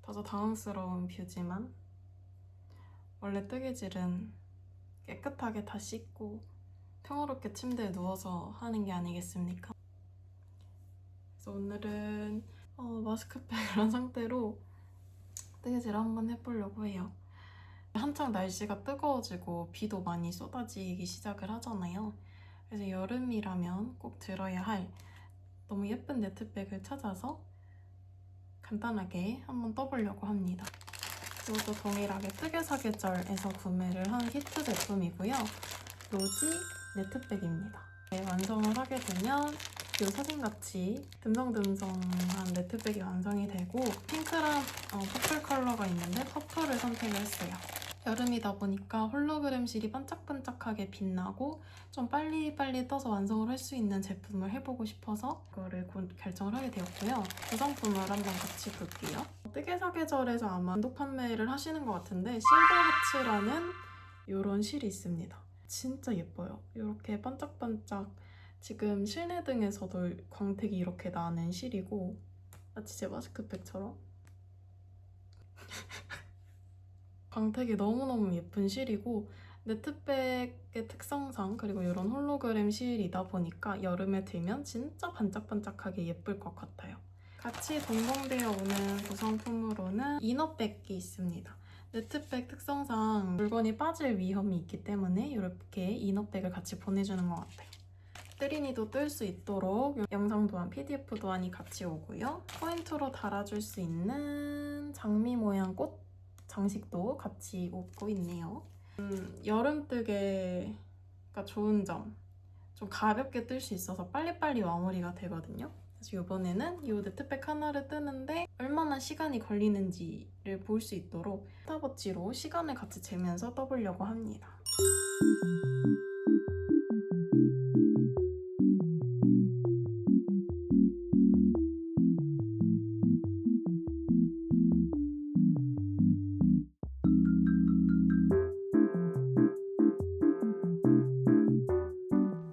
다소 당황스러운 뷰지만 원래 뜨개질은 깨끗하게 다 씻고 평화롭게 침대에 누워서 하는 게 아니겠습니까? 그래서 오늘은 마스크팩을 한 상태로 뜨개질을 한번 해보려고 해요. 한창 날씨가 뜨거워지고 비도 많이 쏟아지기 시작을 하잖아요. 그래서 여름이라면 꼭 들어야 할 너무 예쁜 네트백을 찾아서 간단하게 한번 떠보려고 합니다. 이것도 동일하게 뜨개사계절에서 구매를 한 히트 제품이고요. 로지 네트백입니다. 완성을 하게 되면 이 사진같이 듬성듬성한 네트백이 완성이 되고 핑크랑 퍼플 컬러가 있는데 퍼플을 선택을 했어요. 여름이다 보니까 홀로그램 실이 반짝반짝하게 빛나고 좀 빨리빨리 떠서 완성을 할 수 있는 제품을 해보고 싶어서 이거를 결정을 하게 되었고요. 구성품을 한번 같이 볼게요. 뜨개사계절에서 아마 단독 판매를 하시는 것 같은데 실버하츠라는 이런 실이 있습니다. 진짜 예뻐요. 이렇게 반짝반짝 지금 실내 등에서도 광택이 이렇게 나는 실이고 마치 제 마스크팩처럼 광택이 너무너무 예쁜 실이고 네트백의 특성상 그리고 이런 홀로그램 실이다 보니까 여름에 들면 진짜 반짝반짝하게 예쁠 것 같아요. 같이 동봉되어 오는 구성품으로는 이너백이 있습니다. 네트백 특성상 물건이 빠질 위험이 있기 때문에 이렇게 이너백을 같이 보내주는 것 같아요. 뜨린이도 뜰 수 있도록 영상 도안, PDF 도안이 같이 오고요. 포인트로 달아줄 수 있는 장미 모양 꽃 장식도 같이 오고 있네요. 여름 뜨개가 좋은 점, 좀 가볍게 뜰 수 있어서 빨리빨리 마무리가 되거든요. 그래서 이번에는 이 네트백 하나를 뜨는데 얼마나 시간이 걸리는지를 볼 수 있도록 스탑워치로 시간을 같이 재면서 떠보려고 합니다.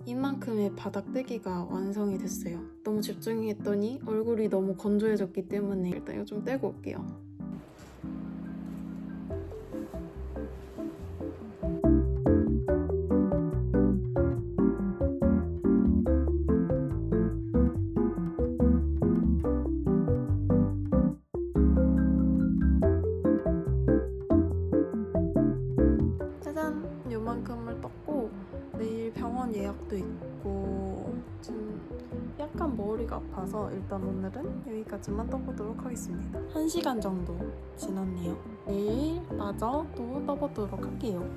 이만큼의 바닥 뜨기가 완성이 됐어요. 너무 집중했더니 얼굴이 너무 건조해졌기 때문에 일단 이거 좀 떼고 올게요. 짜잔! 요만큼을 떴고 내일 병원 예약도 있고 지금 약간 머리가 아파서 일단 오늘은 여기까지만 떠보도록 하겠습니다. 1시간 정도 지났네요. 내일 마저 또 떠보도록 할게요.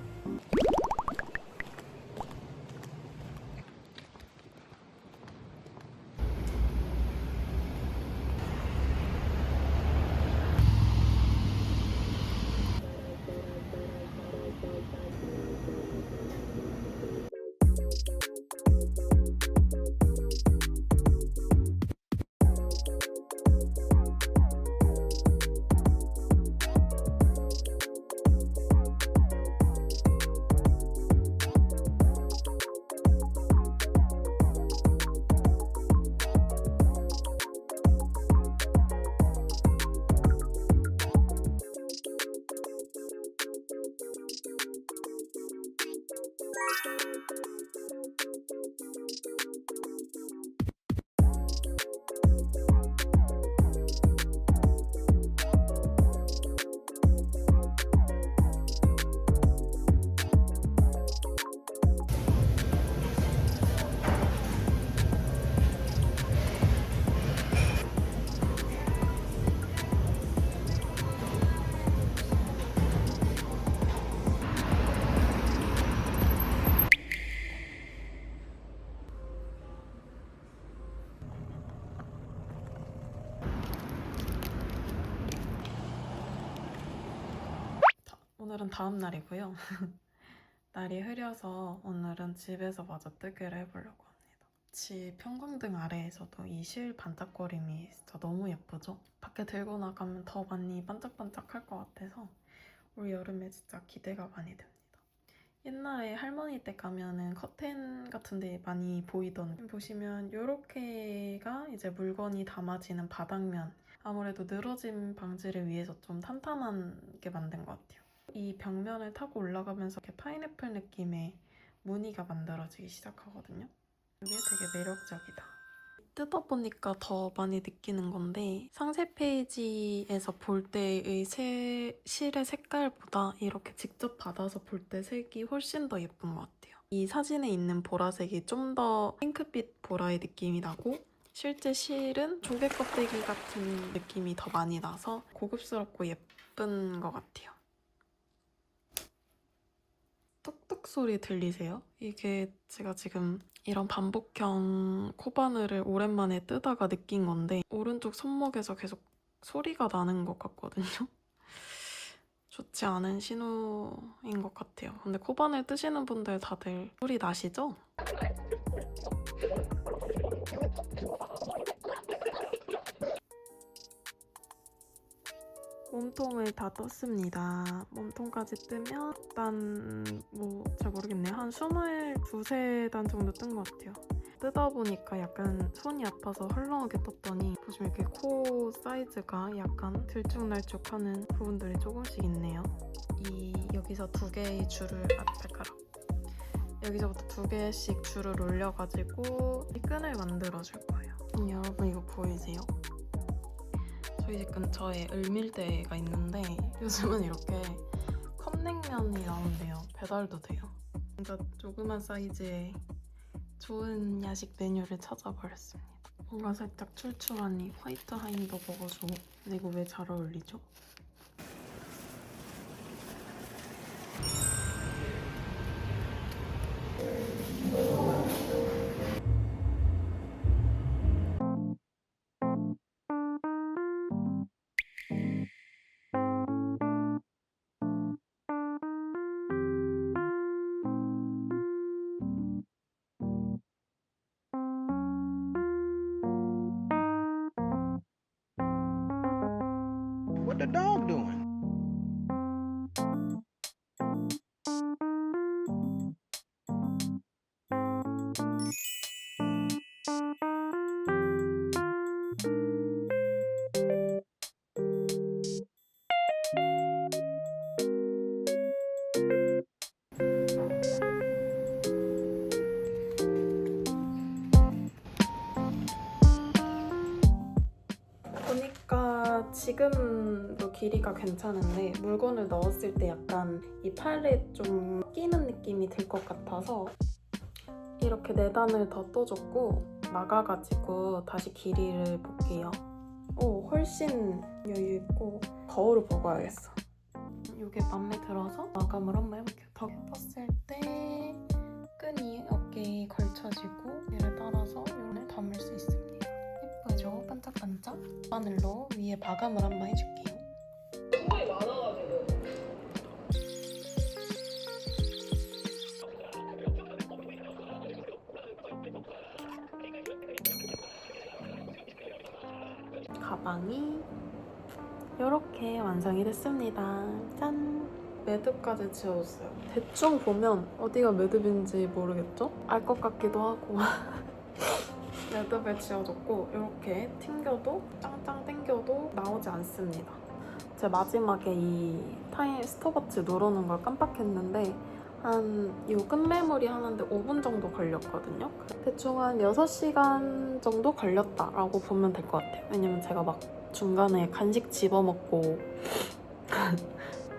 오늘은 다음 날이고요. 날이 흐려서 오늘은 집에서 마저 뜨개를 해보려고 합니다. 집 형광등 아래에서도 이 실 반짝거림이 진짜 너무 예쁘죠? 밖에 들고 나가면 더 많이 반짝반짝할 것 같아서 올 여름에 진짜 기대가 많이 됩니다. 옛날에 할머니 댁 가면은 커튼 같은 데 많이 보이던 보시면 이렇게가 이제 물건이 담아지는 바닥면 아무래도 늘어짐 방지를 위해서 좀 탄탄하게 만든 것 같아요. 이 벽면을 타고 올라가면서 이렇게 파인애플 느낌의 무늬가 만들어지기 시작하거든요. 이게 되게 매력적이다. 뜯어보니까 더 많이 느끼는 건데 상세 페이지에서 볼 때의 실의 색깔보다 이렇게 직접 받아서 볼 때 색이 훨씬 더 예쁜 것 같아요. 이 사진에 있는 보라색이 좀 더 핑크빛 보라의 느낌이 나고 실제 실은 조개 껍데기 같은 느낌이 더 많이 나서 고급스럽고 예쁜 것 같아요. 뚝뚝 소리 들리세요? 이게 제가 지금 이런 반복형 코바늘을 오랜만에 뜨다가 느낀 건데 오른쪽 손목에서 계속 소리가 나는 것 같거든요. 좋지 않은 신호인 것 같아요. 근데 코바늘 뜨시는 분들 다들 소리 나시죠? 몸통을 다 떴습니다. 몸통까지 뜨면 일단 잘 모르겠네요. 한 22단 정도 뜬 것 같아요. 뜨다 보니까 약간 손이 아파서 헐렁하게 떴더니 보시면 이렇게 코 사이즈가 약간 들쭉날쭉하는 부분들이 조금씩 있네요. 여기서 두 개의 줄을 발가락 여기서부터 두 개씩 줄을 올려가지고 이 끈을 만들어줄 거예요. 여러분 이거 보이세요? 저희 집 근처에 을밀대가 있는데 요즘은 이렇게 컵냉면이 나온대요. 배달도 돼요. 진짜 조그만 사이즈의 좋은 야식 메뉴를 찾아버렸습니다. 뭔가 살짝 출출하니 화이트 하인도 먹어주고. 근데 이거 왜 잘 어울리죠? What the dog doing? 보니까 지금도 길이가 괜찮은데 물건을 넣었을 때 약간 이 팔에 좀 끼는 느낌이 들 것 같아서 이렇게 4단을 더 떠줬고 막아가지고 다시 길이를 볼게요. 오, 훨씬 여유있고 거울을 보고 와야겠어. 이게 마음에 들어서 마감을 한번 해볼게요. 더 떴을 때 끈이 어깨에 걸쳐지고 얘를 따라서 이런을 담을 수 있습니다. 예쁘죠? 반짝반짝. 바늘로 위에 마감을 한번 해줄게요. 수고이 많아가지고 가방이 이렇게 완성이 됐습니다. 짠! 매듭까지 지워줬어요. 대충 보면 어디가 매듭인지 모르겠죠? 알 것 같기도 하고 매듭을 지워줬고 이렇게 튕겨도 짱짱 당겨도 나오지 않습니다. 제가 마지막에 이 타임 스톱워치 누르는 걸 깜빡했는데 이 끝매무리 하는데 5분 정도 걸렸거든요. 대충 한 6시간 정도 걸렸다라고 보면 될 것 같아요. 왜냐면 제가 막 중간에 간식 집어먹고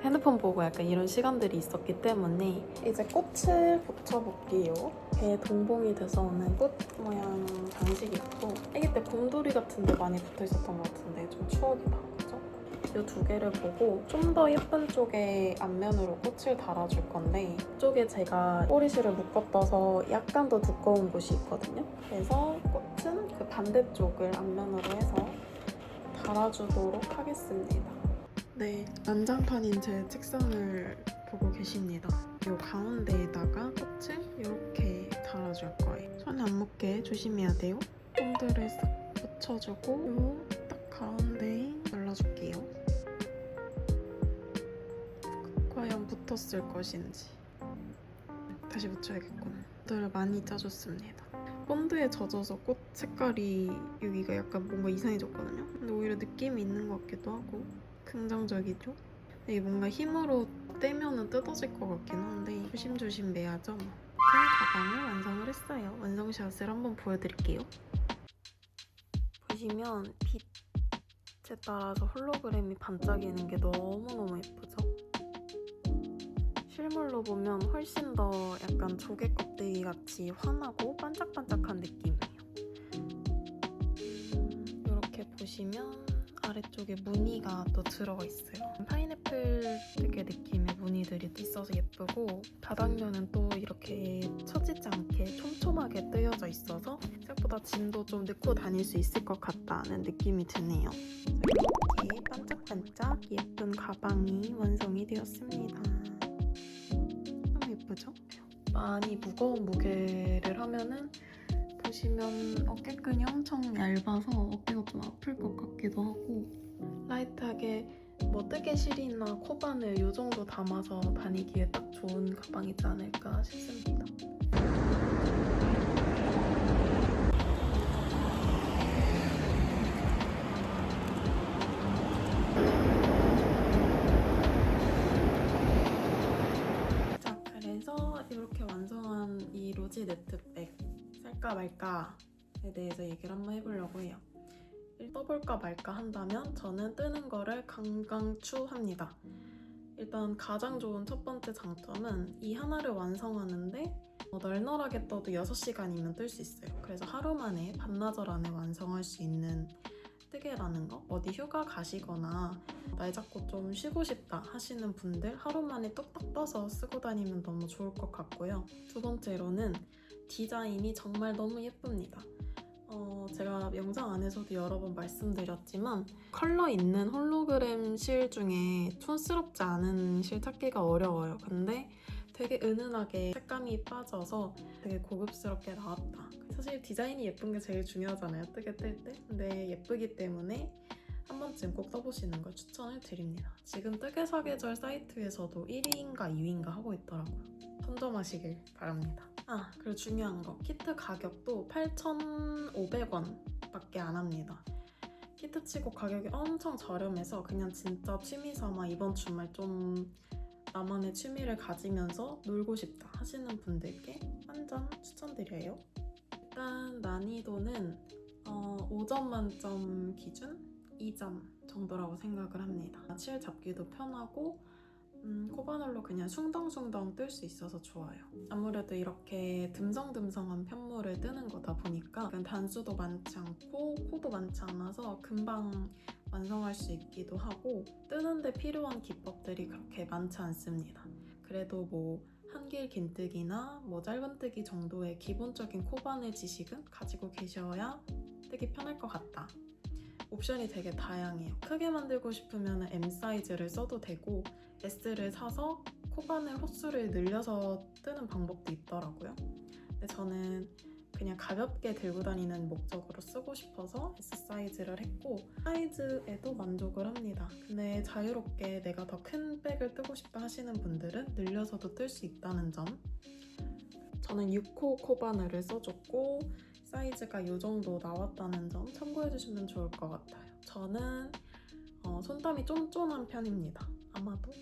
핸드폰 보고 약간 이런 시간들이 있었기 때문에 이제 꽃을 붙여볼게요. 배에 동봉이 돼서 오는 꽃 모양 장식이 있고 아기 때 곰돌이 같은 데 많이 붙어있었던 것 같은데 좀 추억이다. 그죠? 이 두 개를 보고 좀 더 예쁜 쪽에 앞면으로 꽃을 달아줄 건데 이쪽에 제가 꼬리실을 묶어떠서 약간 더 두꺼운 곳이 있거든요. 그래서 꽃은 그 반대쪽을 앞면으로 해서 달아주도록 하겠습니다. 네, 난장판인 제 책상을 보고 계십니다. 이 가운데에다가 꽃을 이렇게 달아줄 거예요. 손 안 묻게 조심해야 돼요. 폼들을 싹 붙여주고 이 딱 가운데에 발라줄게요. 과연 붙었을 것인지. 다시 붙여야겠군. 폼들을 많이 짜줬습니다. 본드에 젖어서 꽃 색깔이 여기가 약간 뭔가 이상해졌거든요. 근데 오히려 느낌이 있는 것 같기도 하고 긍정적이죠. 이게 뭔가 힘으로 떼면은 뜯어질 것 같긴 한데 조심조심 매야죠. 뭐. 가방을 완성을 했어요. 완성샷을 한번 보여드릴게요. 보시면 빛에 따라서 홀로그램이 반짝이는 게 너무너무 예쁘죠? 실물로 보면 훨씬 더 약간 조개 껍데기 같이 환하고 반짝반짝한 느낌이에요. 이렇게 보시면 아래쪽에 무늬가 또 들어가 있어요. 파인애플 되게 느낌의 무늬들이 있어서 예쁘고 바닥면은 또 이렇게 처지지 않게 촘촘하게 뜨여져 있어서 생각보다 짐도 좀 넣고 다닐 수 있을 것 같다는 느낌이 드네요. 이렇게 반짝반짝 예쁜 가방이 완성이 되었습니다. 너무 예쁘죠? 많이 무거운 무게를 하면은 보시면 어깨끈이 엄청 얇아서 어깨가 좀 아플 것 같기도 하고 라이트하게 뭐 뜨개실이나 코바늘 이 정도 담아서 다니기에 딱 좋은 가방이지 않을까 싶습니다. 자, 그래서 이렇게 완성한 이 로지 네트백 살까 말까에 대해서 얘기를 한번 해보려고 해요. 떠볼까 말까 한다면 저는 뜨는 거를 강추합니다. 일단 가장 좋은 첫 번째 장점은 이 하나를 완성하는데 널널하게 떠도 6시간이면 뜰 수 있어요. 그래서 하루 만에 반나절 안에 완성할 수 있는 뜨개라는 거. 어디 휴가 가시거나 날 잡고 좀 쉬고 싶다 하시는 분들 하루 만에 뚝딱 떠서 쓰고 다니면 너무 좋을 것 같고요. 두 번째로는 디자인이 정말 너무 예쁩니다. 제가 영상 안에서도 여러 번 말씀드렸지만 컬러 있는 홀로그램 실 중에 촌스럽지 않은 실 찾기가 어려워요. 근데 되게 은은하게 색감이 빠져서 되게 고급스럽게 나왔다. 사실 디자인이 예쁜 게 제일 중요하잖아요, 뜨개 뜰 때. 근데 예쁘기 때문에 한 번쯤 꼭 써보시는 걸 추천을 드립니다. 지금 뜨개 사계절 사이트에서도 1위인가 2위인가 하고 있더라고요. 선점하시길 바랍니다. 그리고 중요한 거, 키트 가격도 8,500원 밖에 안 합니다. 키트 치고 가격이 엄청 저렴해서 그냥 진짜 취미 삼아 이번 주말 좀 나만의 취미를 가지면서 놀고 싶다 하시는 분들께 완전 추천드려요. 일단 난이도는 5점 만점 기준 2점 정도라고 생각을 합니다. 칠 잡기도 편하고 코바늘로 그냥 숭덩숭덩 뜰 수 있어서 좋아요. 아무래도 이렇게 듬성듬성한 편물을 뜨는 거다 보니까 단수도 많지 않고 코도 많지 않아서 금방 완성할 수 있기도 하고 뜨는데 필요한 기법들이 그렇게 많지 않습니다. 그래도 뭐 한길 긴뜨기나 뭐 짧은뜨기 정도의 기본적인 코바늘 지식은 가지고 계셔야 뜨기 편할 것 같다. 옵션이 되게 다양해요. 크게 만들고 싶으면 M 사이즈를 써도 되고 S를 사서 코바늘 호수를 늘려서 뜨는 방법도 있더라고요. 근데 저는 그냥 가볍게 들고 다니는 목적으로 쓰고 싶어서 S 사이즈를 했고 사이즈에도 만족을 합니다. 근데 자유롭게 내가 더 큰 백을 뜨고 싶다 하시는 분들은 늘려서도 뜰 수 있다는 점. 저는 6호 코바늘을 써줬고 사이즈가 이 정도 나왔다는 점 참고해주시면 좋을 것 같아요. 저는 손땀이 쫀쫀한 편입니다. 아마도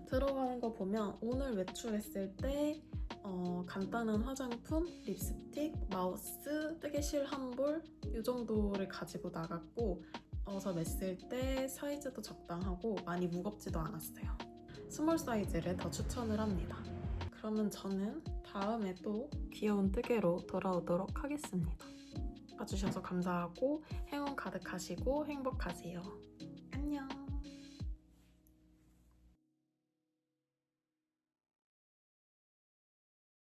들어가는 거 보면 오늘 외출했을 때 간단한 화장품, 립스틱, 마우스, 뜨개실 한 볼 이 정도를 가지고 나갔고 어서 맸을 때 사이즈도 적당하고 많이 무겁지도 않았어요. 스몰 사이즈를 더 추천을 합니다. 그러면 저는 다음에 또 귀여운 뜨개로 돌아오도록 하겠습니다. 봐주셔서 감사하고 행운 가득하시고 행복하세요. 안녕.